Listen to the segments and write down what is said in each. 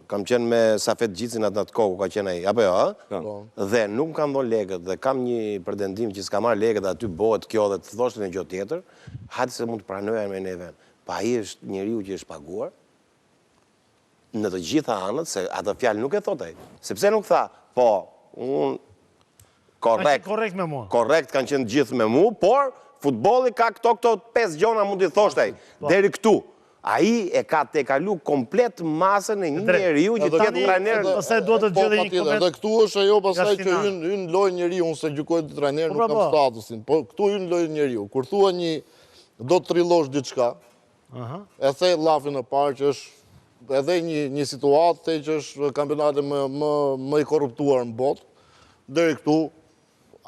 kam qenë me Safet Gjicin atë kohë, ka qenë ai, apo jo, dhe nuk kam dhënë lekët, dhe kam një pretendim që s'ka marrë lekët, aty bëhet kjo dhe të thoshtë në gjë tjetër, hajtë se mund të pranoja me neve. Pa ai është njeriu që është paguar në të gjitha anët, se atë fjalë nuk e thot ai. Sepse nuk tha, po, unë korrekt me mua. Korrekt kanë qenë gjithë me mu, por futbolli ka këto 5 gjona mund t'i thoshtë ai, deri këtu. Ai e ka te kalu komplet masën e një njeriu që të jetë trajner. Pastaj duhet të gjë dhe një koment. Dhe këtu është ajo pastaj që hyn lojë njeriu, unë se gjykoj të trajner nuk kam statusin, po këtu hyn lojë njeriu. Kur thua një do të trillosh diçka, e the llafin e parë që është edhe një situatë që është kampionati më i korruptuar në botë, deri këtu.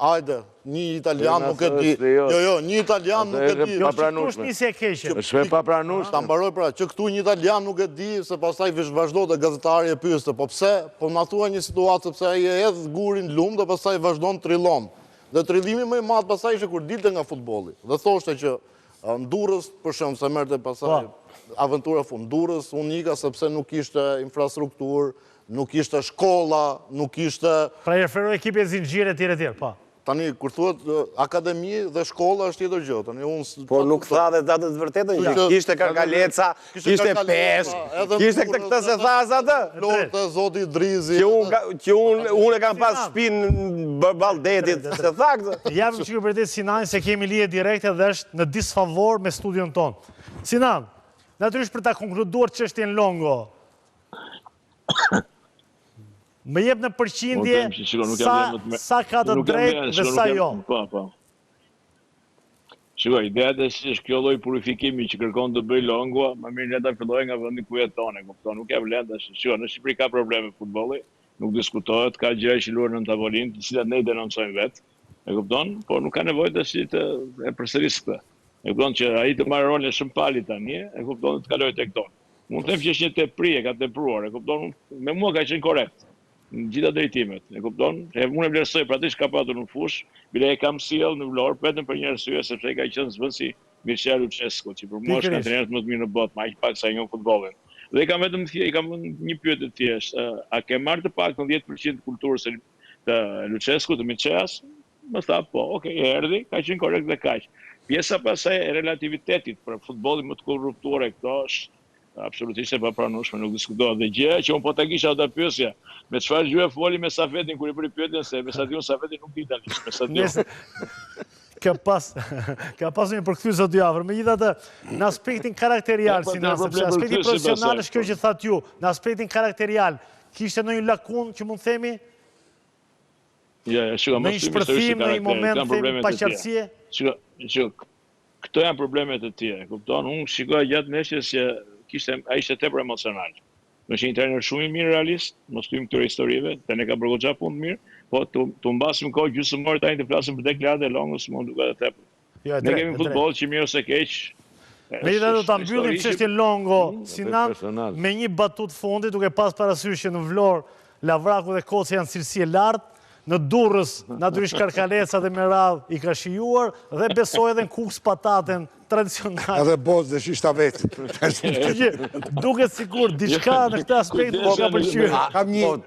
Hajde, një italian nuk e di. Jo, një italian nuk e di. Kush nisi e keqe? Është papranueshme. Ta mbaroj pra, që këtu një italian nuk e di, se pastaj vazhdo dhe gazetari e pyeste, po pse? Po ma thua një situatë sepse ai e hedh gurin lumë dhe pastaj vazhdon trillon. Dhe trillimi më i madh pastaj ishte kur dilte nga futbolli. Dhe thoshte që në Durrës, për shembull, se merrte pastaj aventura fund Durrës, unë nika sepse nuk ishte infrastrukturë, nuk ishte shkolla, nuk ishte. Pra i referoj ekipi e zinxhirë etj. Po. Tani, kur thuhet akademi dhe shkolla është tjetër gjë. Po nuk tha dhe datë të vërtetën që kishte Karkaleca, kishte Pesh, kishte këtë se thas atë. Lotë, zoti Drizi. Që unë e kam pas shpinë në Baldetit, se tha këtë. Javim që këpërdet Sinan, se kemi lije direkte dhe është në disfavor me studion tonë. Sinan, natyrisht për ta konkluduar çështjen Longo, më jep në përqindje sa ka të drejtë dhe sa jo. Shiko, ideja e si është kjo lloj purifikimi që kërkon të bëj Longo, më mirë ne ta fillojmë nga vendi ku jeton, e kupton, nuk e vlen tash. Shiko, në Shqipëri ka probleme futbolli, nuk diskutohet, ka gjëra që luhen në tavolinë, të cilat ne i denoncojmë vetë, e kupton, por nuk ka nevojë tash të e përsëris këtë. E kupton që ai të marrë rolin e Shëmpali tani, e kupton, të kalojë tek tonë. Mund të them që është një tepri, e ka tepruar, e kupton, me mua ka qenë korrekt. Në gjitha drejtimet, e kupton? Unë e vlerësoj për atë që ka patur në fush, bile e kam sjell në Vlorë, vetëm për një arsye sepse ai ka qenë zëvendës si Mircea Lucescu, që për mua është trajneri më të mirë në botë, më aq pak sa njoh futbollin. Dhe i kam vetëm një pyetje të thjeshtë, a ke marrë të paktën 10% të kulturës të Lucescu, të Mirceas? Më tha po, okay, erdhi, ka qenë korrekt dhe kaq. Pjesa pasaj e relativitetit për futbollin më të korruptuar e këto është absolutisht e papranueshme, nuk diskutohet. Dhe gjëja që unë po ta kisha ata pyesja, me çfarë gjë foli me Safetin kur i bëri pyetjen se me stadion Safeti nuk di italisht, me stadion. Ka pas një përkthyes zot Javër. Megjithatë, në aspektin karakterial, sepse aspekti profesional është kjo që thatë ju, në aspektin karakterial, kishte ndonjë lakunë që mund themi? Në një shpërthim, në një moment themi paqartësie? Këto janë problemet e tjera, kupton? Unë shikoj gjatë ndeshjes që ai ishte tepër emocional. Është një trajner shumë i mirë realist, mos hyjmë këtyre historive, te ne ka bërë goxha punë mirë, po të mbasim kohë gjysmëore tani të flasim për deklarat e Longos, mund duket e tepër. Ne kemi futboll që mirë ose keq. Megjithatë do ta mbyllim çështjen Longo, Sinan, me një batut fundi, duke pas parasysh që në Vlorë Lavraku dhe Koci janë cilësi e lartë, në Durrës, natyrisht Karkaleca dhe Merall i ka shijuar, dhe besoj edhe në Kukës pataten tradicional. Edhe boz dhe shishta vetë. Duket sikur diçka në këtë aspekt po ka pëlqyer.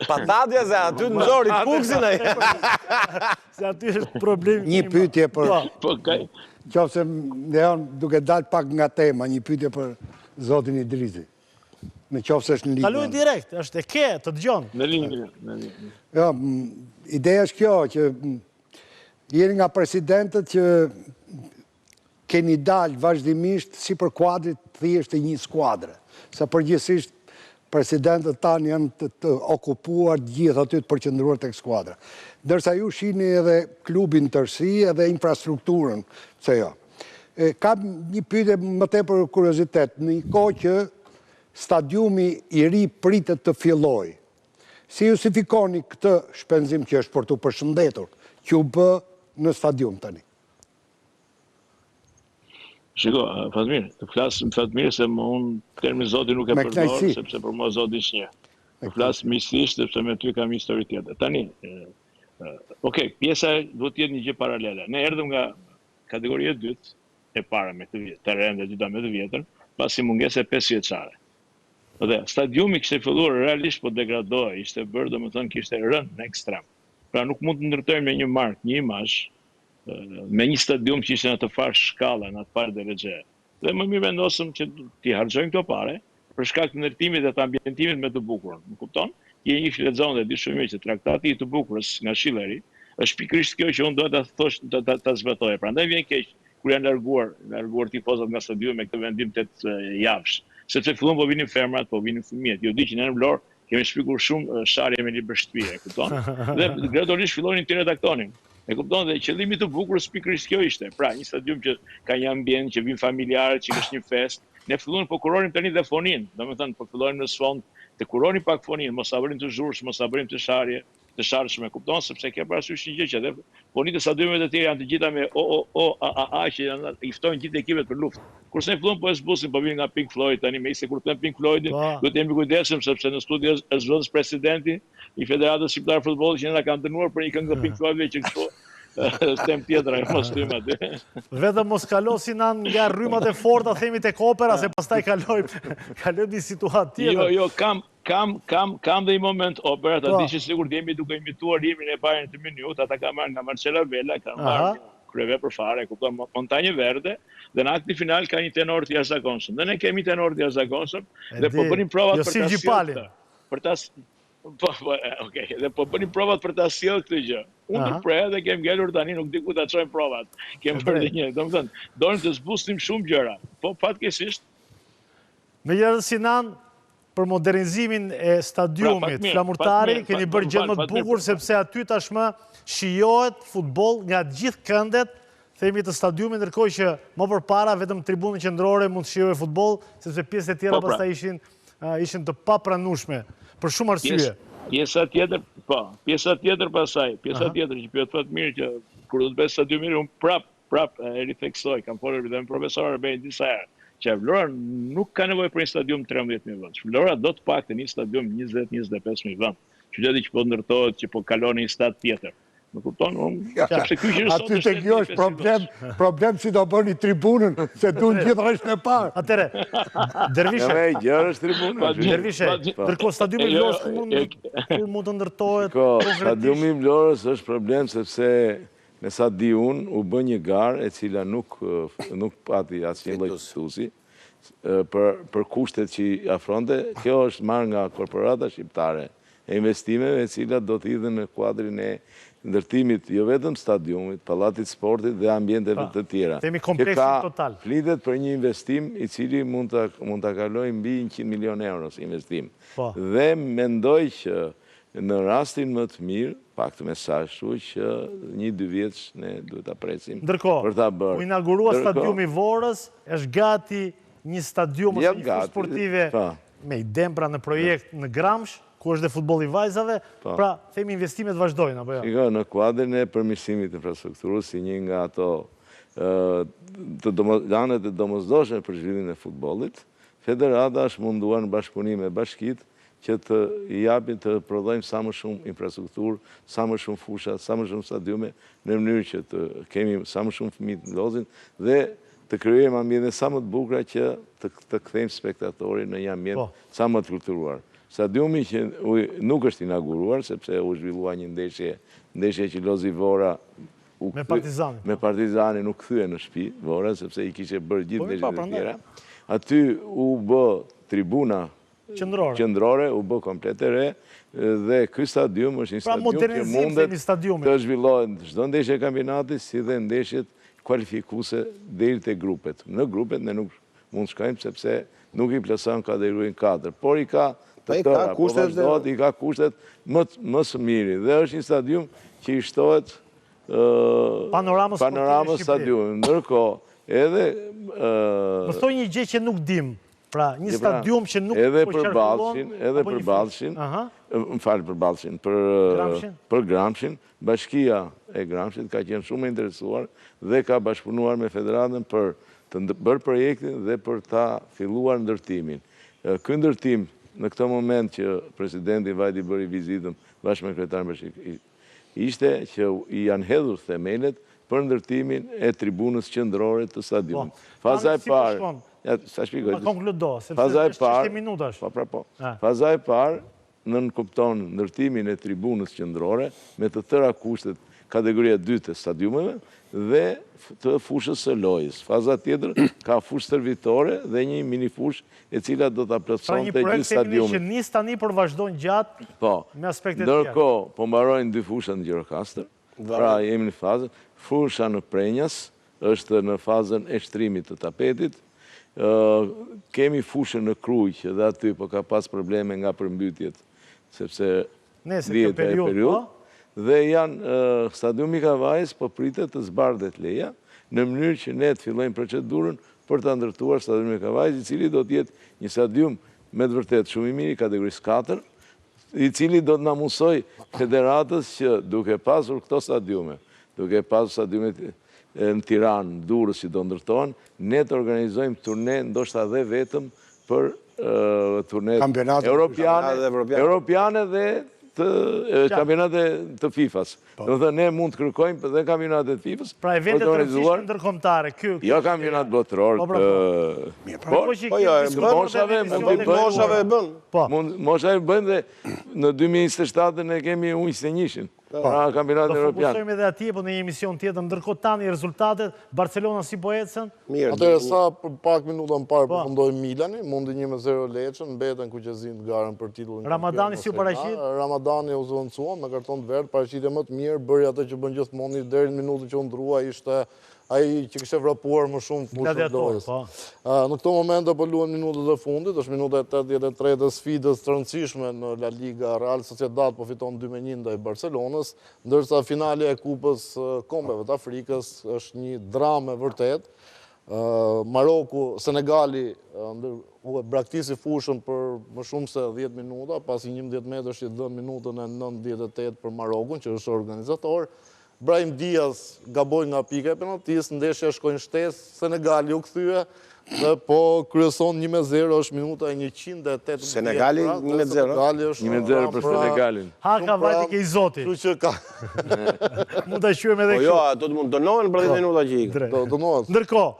Patatja se aty në Zori Kukësin ai. Se aty është problem. Një pyetje për qofse ne janë duke dalë pak nga tema, një pyetje për zotin Idrizi. Në qofse është në lidhje. Kaloj direkt, është e ke, të dëgjon. Në lidhje. Jo, ideja është kjo që jeni nga presidentët që keni dalë vazhdimisht si për kuadrit thjesht e një skuadre. Sa përgjithsisht presidentët tanë janë të okupuar gjithë aty të përqendruar tek skuadra. Ndërsa ju shihni edhe klubin tërësi edhe infrastrukturën, se jo. Kam një pyetje më tepër kuriozitet, në një kohë që stadiumi i ri pritet të fillojë. Si justifikoni këtë shpenzim që është për të përshëndetur, që u bë në stadium tani? Shiko, Fatmir, të flasëm Fatmir se më unë termi Zoti nuk e përdor, sepse për mua Zoti është një. Të flasë miqësisht, sepse me ty kam histori tjetër. Tani, pjesa duhet të jetë një gjë paralele. Ne erdhëm nga kategoria e dytë, e para me të vjetër, të rëndë e dyta me të vjetër, pasi mungese 5 vjeçare. Dhe stadiumi kishte filluar realisht po degradohej, ishte bërë domethënë kishte rënë në ekstrem. Pra nuk mund të ndërtojmë me një markë, një imazh, me një stadium që ishte në të farë shkalla, në të farë deregje. Dhe më mirë vendosëm që t'i harxojmë këto pare për shkak të ndërtimit dhe të ambientimit me të bukurën. Më kupton? Je një lexon dhe di shumë mirë që traktati i të bukurës nga Schilleri është pikërisht kjo që unë doja ta thosh ta zbatoja. Prandaj vjen keq kur janë larguar tifozat nga stadiumi me këtë vendim 8 javësh. Sepse fillon po vinin fermat, po vinin fëmijët. Jo di që në Vlorë kemi shpikur shumë sharje me libër shtëpie, e kupton? Dhe gradualisht fillonin të redaktonin. E kupton, dhe qëllimi të bukurës pikërisht kjo ishte. Pra, një stadium që ka një ambient, që vin familjarët, që është një fest. Ne filluam po kuronim tani dhe fonin. Domethënë po fillojmë në sfond të kuronim pak fonin, mos sa bërim të zhursh, mos sa bërim të sharje, të sharshme, kupton, sepse ke parasysh një gjë që edhe fonit e stadiumet e tjera janë të gjitha me që i ftojnë gjithë ekipet për luftë. Kurse ne fillon po e zbusim, po vjen nga Pink Floyd tani, me se kur të them Pink Floydin, do të jemi kujdesshëm sepse në studio është zëvendës presidenti i Federatës Shqiptare të Futbollit që na kanë dënuar për një këngë të Pink Floyd që kështu tem tjetër, mos tym aty. Vetëm mos kalosin nga rrymat e forta, themi tek opera, se pastaj kalojmë një situatë tjetër. Jo, kam dhe një moment opera, ta di që sigur jemi duke imituar rimin e parë të minut, ata ka marrë nga Marcella Vella, ka marrë kryeve për fare, kupton, Montagne Verde, dhe në akti final ka një tenor të jashtëzakonshëm. Dhe ne kemi tenor të jashtëzakonshëm dhe po bënim provat për ta dhe po bënim provat për ta sjellë këtë gjë. Unë ndërprej dhe kem ngelur tani, nuk di ku ta çojmë provat. Kem bërë një, domethënë, dorim të zbusnim shumë gjëra. Po fatkeqësisht Megjithatë Sinan, për modernizimin e stadiumit flamurtari, keni bërë gjë më të bukur sepse aty tashmë shijohet futboll nga gjithë këndet, themi të stadiumit, ndërkohë që më përpara vetëm tribunën qendrore mund të shijohej futboll, sepse pjesët e tjera pastaj ishin të papranueshme për shumë arsye. Pjesa tjetër pasaj, pjesa tjetër që pyet fat mirë që kur do të bëj stadiumin unë prap e ritheksoj, kam folur edhe me profesor Arbej disa herë, që Vlora nuk ka nevojë për një stadium 13.000 vend. Vlora do të paktën një stadium 20-25.000 vend. Qyteti që po ndërtohet, që po kalon një stad tjetër. Më kupton, aty të kjo është problem si do bëni tribunën, se dunë gjithë rështë në parë. Atere, Dervishe. Gjërë është tribunën. Dervishe, ndërko stadiumi Vlorës kur mund të ndërtohet? Stadiumi Vlorës është problem sepse me sa di unë, u bë një garë e cila nuk pati asnjë lloj fituesi për kushtet që i afronte. Kjo është marrë nga korporata shqiptare e investimeve e cilat do të hidhen në kuadrin e ndërtimit jo vetëm stadiumit, pallatit sportit dhe ambienteve të tjera. Themi kompleksin total. Flitet për një investim i cili mund ta kalojë mbi 100 milion euro si investim. Dhe mendoj që në rastin më të mirë, pak të mesazhu që 1-2 vjeç ne duhet ta presim për ta bërë. U inaugurua stadiumi Vorës, është gati një stadium ose një fushë sportive me idem pra në projekt në Gramsh, ku është dhe futbolli vajzave, pra themi investimet vazhdojnë, apo jo? Shiko, në kuadrin e përmirësimit të infrastrukturës, si një nga ato lanet e domosdoshme për zhvillimin e futbollit, Federata është munduar në bashkëpunim me bashkitë që të japin të prodhojmë sa më shumë infrastrukturë, sa më shumë fusha, sa më shumë stadiume, në mënyrë që të kemi sa më shumë fëmijë të lozin dhe të krijojmë ambiente sa më të bukura që të kthejmë spektatorin në një ambient sa më të kulturuar. Stadiumi që nuk është inauguruar, sepse u zhvillua një ndeshje që lozi Vora me Partizani nuk kthye në shtëpi Vora, sepse i kishe bërë gjithë ndeshjet e tjera. Aty u bë tribuna qendrore, u bë komplet e re, dhe ky stadium është një stadium që mundet të zhvillohet çdo ndeshje e kampionatit, si dhe ndeshjet kualifikuese deri te grupet. Në grupet ne nuk mund të shkojmë sepse nuk i plotson kategorinë 4, por i ka i ka kushtet më së miri. Dhe është një stadium që i shtohet panoramës stadiumit. Ndërkohë, edhe... Më thoj një gjë që nuk dim, pra një stadium që nuk po qarkullon... Edhe për Ballshin, më falë për Ballshin, për Gramshin, bashkia e Gramshit ka qenë shumë interesuar dhe ka bashkëpunuar me Federatën për të bërë projektin dhe për ta filluar ndërtimin. Ky ndërtim në këtë moment që presidenti Vajti bëri vizitën bashkë me kryetarin Bashkik, ishte që i janë hedhur themelet për ndërtimin e tribunës qendrore të stadiumit. Faza e parë sa shpikoj. Konkludo, sepse është minutash. Po. Faza e parë nënkupton ndërtimin e tribunës qendrore me të tëra kushtet kategoria 2 të stadiumeve dhe të fushës së lojës. Faza tjetër ka fushë servitore dhe një mini fushë e cila do të plotësonte gjithë stadiumin. Pra një projekt që nis tani por vazhdojnë gjatë me aspektet tjera. Ndërkohë, po mbarojnë 2 fusha në Gjirokastër, pra jemi në fazën. Fusha në Prenjas është në fazën e shtrimit të tapetit. Kemi fushën në Krujq dhe aty po ka pas probleme nga përmbytjet, sepse dhjetë e periudhë. Dhe janë stadiumi Kavajës po pritet të zbardhet leja në mënyrë që ne të fillojmë procedurën për të ndërtuar stadiumi Kavajës, i cili do të jetë një stadium me të vërtet shumë i mirë i kategorisë 4, i cili do të na mësoj federatës që duke pasur këto stadiume, duke pasur stadiumet në Tiranë, Durrës që do ndërtohen, ne të organizojmë turne ndoshta dhe vetëm për turne europiane dhe kampionate të FIFA-s. Do të ne mund të kërkojmë dhe kampionate të FIFA-s. Pra eventet të rëndësishme ndërkombëtare. Jo kampionat botëror. Moshave e bën. Moshave e bën dhe në 2027 ne kemi U21-shin. Pra kampionatin europian. Do fokusojmë edhe atje, po në një emision tjetër, ndërkohë tani rezultatet, Barcelona si po ecën? Atëherë sa për pak minuta më parë përfundoi Milani, mundi 1-0 Lecën, mbeten kuqezin të garën për titullin. Ramadani si u paraqit? Ramadani u zoncuan me karton të verdh, paraqitje më të mirë, bëri atë që bën gjithmonë deri në minutën që u ndrua, ishte ai që kishte vrapuar më shumë fushën lojës. Në këto momente po luhen minutët e fundit, është minuta e 83 të sfidës të rëndësishme në La Liga. Real Sociedad po fiton 2-1 ndaj Barcelonës, ndërsa finale e Kupës Kombeve të Afrikës është një dramë vërtet. Maroku, Senegali u braktisi fushën për më shumë se 10 minuta, pasi 11 metrash i dhënë minutën e 98 për Marokun, që është organizator. Brahim Diaz gaboj nga pika e penaltis, ndeshja shkojnë shtesë, Senegali u kthye, dhe po kryeson 1-0, është minuta e 180. Senegali 1-0? 1-0 për Senegalin. Haka vajti ke i zoti. Mund të shuem edhe kështu. Po jo, do të mund dënohen për 10 minuta që ikë. Ndërkohë,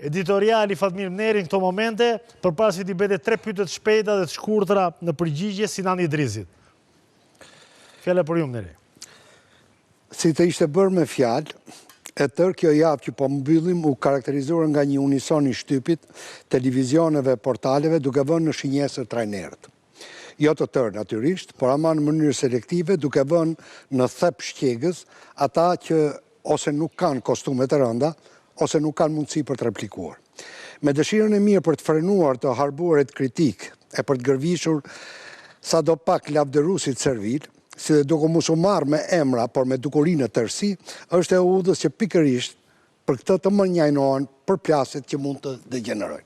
editoriali Fatmir Mneri në këto momente, përpara se t'i bëjë 3 pyetje të shpejta dhe të shkurtra në përgjigje Sinan Idrizit. Fjala për ju, Mneri. Si të ishte bërë me fjalë, e tërë kjo javë që po mbyllim u karakterizuar nga një unison i shtypit, televizioneve, portaleve, duke vënë në shinjesër trajnerët. Jo të tërë, natyrisht, por ama në mënyrë selektive, duke vënë në thep shqegës ata që ose nuk kanë kostume të rënda, ose nuk kanë mundësi për të replikuar. Me dëshirën e mirë për të frenuar të harbuarit kritik e për të gërvishur sa do pak lavdërusit servil, si dhe duke mos u marrë me emra, por me dukurinë tërësi, është e udhës që pikërisht për këtë të më njajnohen për plaset që mund të degenerojnë.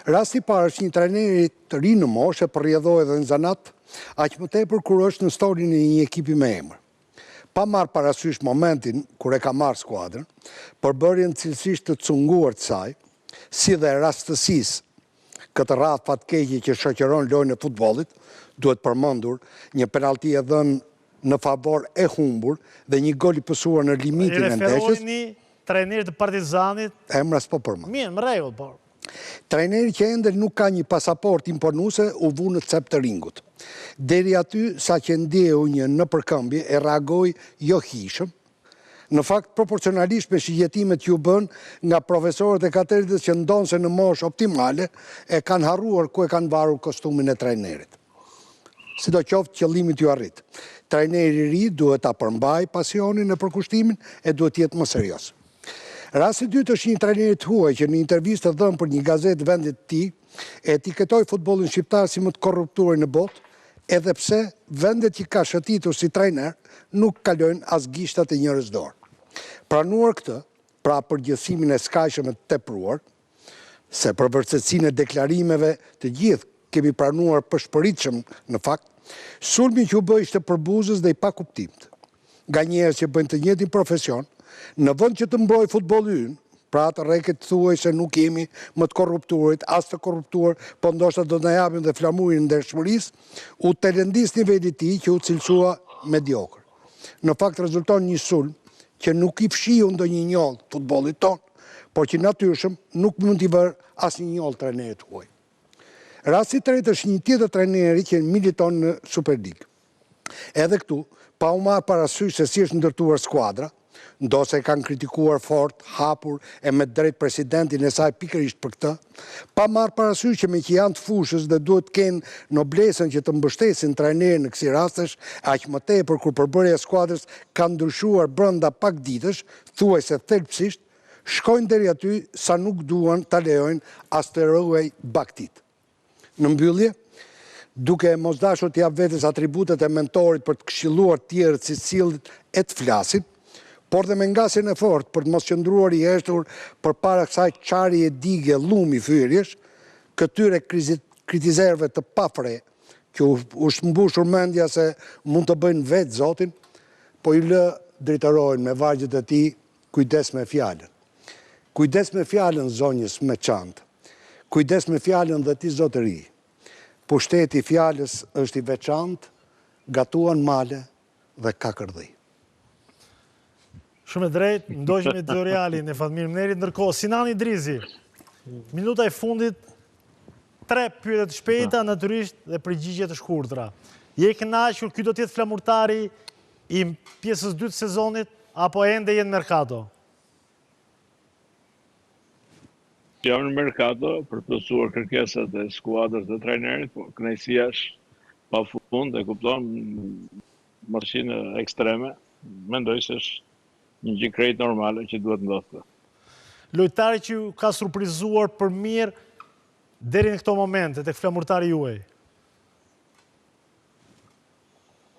Rasti parë është një trajneri të ri në moshë, përrjedhoi edhe në zanat, aq më tepër kur është në storin e një ekipi me emër. Pa marrë parasysh momentin kur e ka marrë skuadrën, përbërjen cilësisht të cunguar të saj, si dhe rastësisë këtë radhë fatkeqje që shoqëron lojën e futbollit, duhet përmendur një penalti e dhënë në favor e humbur dhe një gol i pësuar në limitin e ndeshjes. Referojni trajnerit të Partizanit. Emra s'po përmend. Mirë, më rregull, po. Trajneri që ende nuk ka një pasaport imponuese u vu në cep të ringut. Deri aty sa që ndjeu një nëpërkëmbje e reagoi jo hishëm. Në fakt, proporcionalisht me shigjetimet që u bën nga profesorët e katedrës që ndonse në moshë optimale e kanë harruar ku e kanë varur kostumin e trajnerit. Sidoqoftë qëllimit ju arrit. Trajneri i ri duhet ta përmbajë pasionin e përkushtimin e duhet jetë më serioz. Rasti i dytë është një trajner të huaj që në intervistë dhënë për një gazetë vendit të tij etiketoi futbollin shqiptar si më të korruptuar në botë, edhe pse vendet që ka shëtitur si trajner nuk kalojnë as gishtat e njërës dorë. Pranuar këtë, pra përgjithësimin e skajshëm e të tepruar, se për vërtetësinë e deklarimeve të gjithë kemi pranuar përshpëritshëm në fakt, sulmi që u bë ishte përbuzës dhe i pakuptimt. Nga njerëz që bëjnë të njëjtin profesion, në vend që të mbrojë futbolli ynë, pra të reket thuaj se nuk jemi më të korruptuarit, as të korruptuar, po ndoshta do na japin dhe flamurin e ndershmërisë, u telendis niveli i tij që u cilësua mediokër. Në fakt rezulton një sulm që nuk i fshiu ndonjë njollë futbollit ton, por që natyrshëm nuk mund t'i vërë asnjë njollë trajnerit huaj. Rasti i tretë është një tjetër trajneri që militon në Superligë. Edhe këtu, pa u marrë parasysh se si është ndërtuar skuadra, ndose kanë kritikuar fort, hapur e me drejt presidentin e saj pikërisht për këtë, pa marrë parasysh që me që janë të fushës dhe duhet kenë noblesën që të mbështesin trajnerin në kësi rastesh, aq më tepër kur përbërja e skuadrës ka ndryshuar brenda pak ditësh, thuajse thelbësisht, shkojnë deri aty sa nuk duan ta lejojnë as të rruaj baktit. Në mbyllje, duke mos dashur të jap vetes atributet e mentorit për të këshilluar tjerët si sillet e të flasin, por dhe me ngasjen e fortë për të mos qëndruar i heshtur përpara kësaj çarje digë llumi fyrjesh, këtyre kritizerëve të pafre, që u shmbushur mendja se mund të bëjnë vetë zotin, po i lë drejtërojnë me vargjet e tij, kujdes me fjalën. Kujdes me fjalën zonjës me çantë. Kujdes me fjalën dhe ti zotëri. Pushteti i fjalës është i veçantë, gatuan male dhe ka kërdhi. Shumë e drejtë, ndojshme editorialin e Fatmir Mnerit, ndërkohë Sinan Idrizi, minuta e fundit, 3 pyetje të shpejta, natyrisht dhe përgjigje të shkurtra. Je i kënaqur, ky do të jetë flamurtari i pjesës 2 të sezonit apo ende je në merkato? Jam në merkato për të plotësuar kërkesat e skuadrës dhe trajnerit, po kënaqësia është pafund, e kupton, marshinë ekstreme. Mendoj se është një gjë krejt normale që duhet ndodhë. Lojtari që ju ka surprizuar për mirë deri në këto momente tek flamurtari juaj?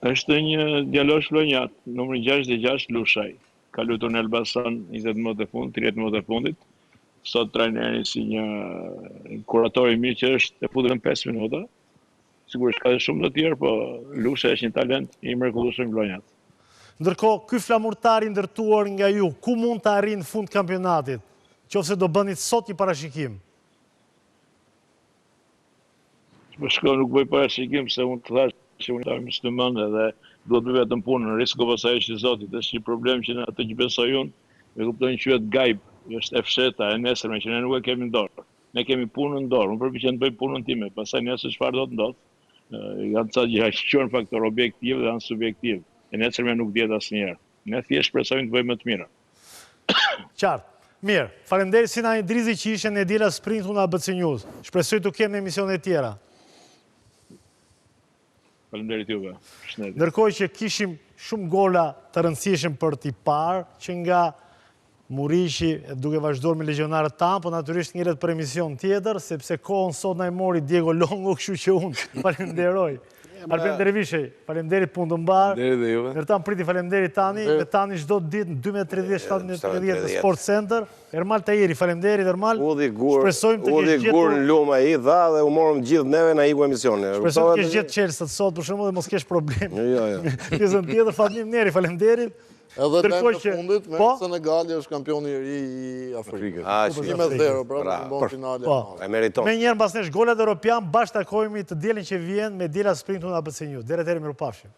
Është një djalosh vlonjat, numri 66 Lushaj. Ka luajtur në Elbasan 20 minuta e fundit, 30 minuta e fundit. Sot trajneri si një kurator i mirë që është e futur në 5 minuta. Sigurisht ka dhe shumë të tjerë, po Lusha është një talent i mrekullueshëm vlonjat. Ndërkohë, ky flamurtar i ndërtuar nga ju, ku mund të arrijë në fund kampionatit? Qofse do bëni sot një parashikim? Po shko nuk bëj parashikim se unë të thash që unë jam musliman edhe duhet bëj vetëm punën, risko pasaj është i Zotit, është një problem që në atë që besoj unë, me kuptojnë që quhet gajb, është e fsheta, e nesërme që ne nuk e kemi në dorë. Ne kemi punën në dorë, unë përpiqem të bëj punën time, pastaj nesër çfarë do të ndodh? Janë ca gjëra që quhen faktor objektiv dhe janë subjektiv. E nesërme nuk dihet asnjëherë. Ne thjesht shpresojmë të bëjmë më të mira. Qartë. Mirë, faleminderit Sinan Idrizi që ishe në Diela Sprintu në ABC News. Shpresoj të kemë në emisione tjera. Faleminderit juve. Ndërkohë që kishim shumë gola të rëndësishëm për t'i parë, që nga Murishi duke vazhduar me legionarët tanë, po natyrisht ngjeret për emision tjetër, sepse kohën sot na e mori Diego Longo, kështu që unë falenderoj. Albin Dervishej, faleminderit punë të mbarë. Faleminderit dhe juve. Nërtan priti faleminderit tani, dhe tani çdo ditë në 12:30, 17:30 Sport Center. Ermal Tajiri, faleminderit Ermal. Shpresojmë të kesh gjetur në lumë ai dha dhe u morëm gjithë neve na iku emisioni. Shpresojmë të kesh gjetë Chelsea sot për shembull dhe mos kesh problem. Jo. Pjesën tjetër Fatmir Mneri, faleminderit. Edhe në të fundit, me Senegali është kampioni i ri i Afrikës. 1-0, pra, në bon finale. E meriton. Me njerë mbas nesh golat europian, bashkë takojmë të dielin që vjen me Diela Sprintu në ABC News. Deri atëherë mirupafshim.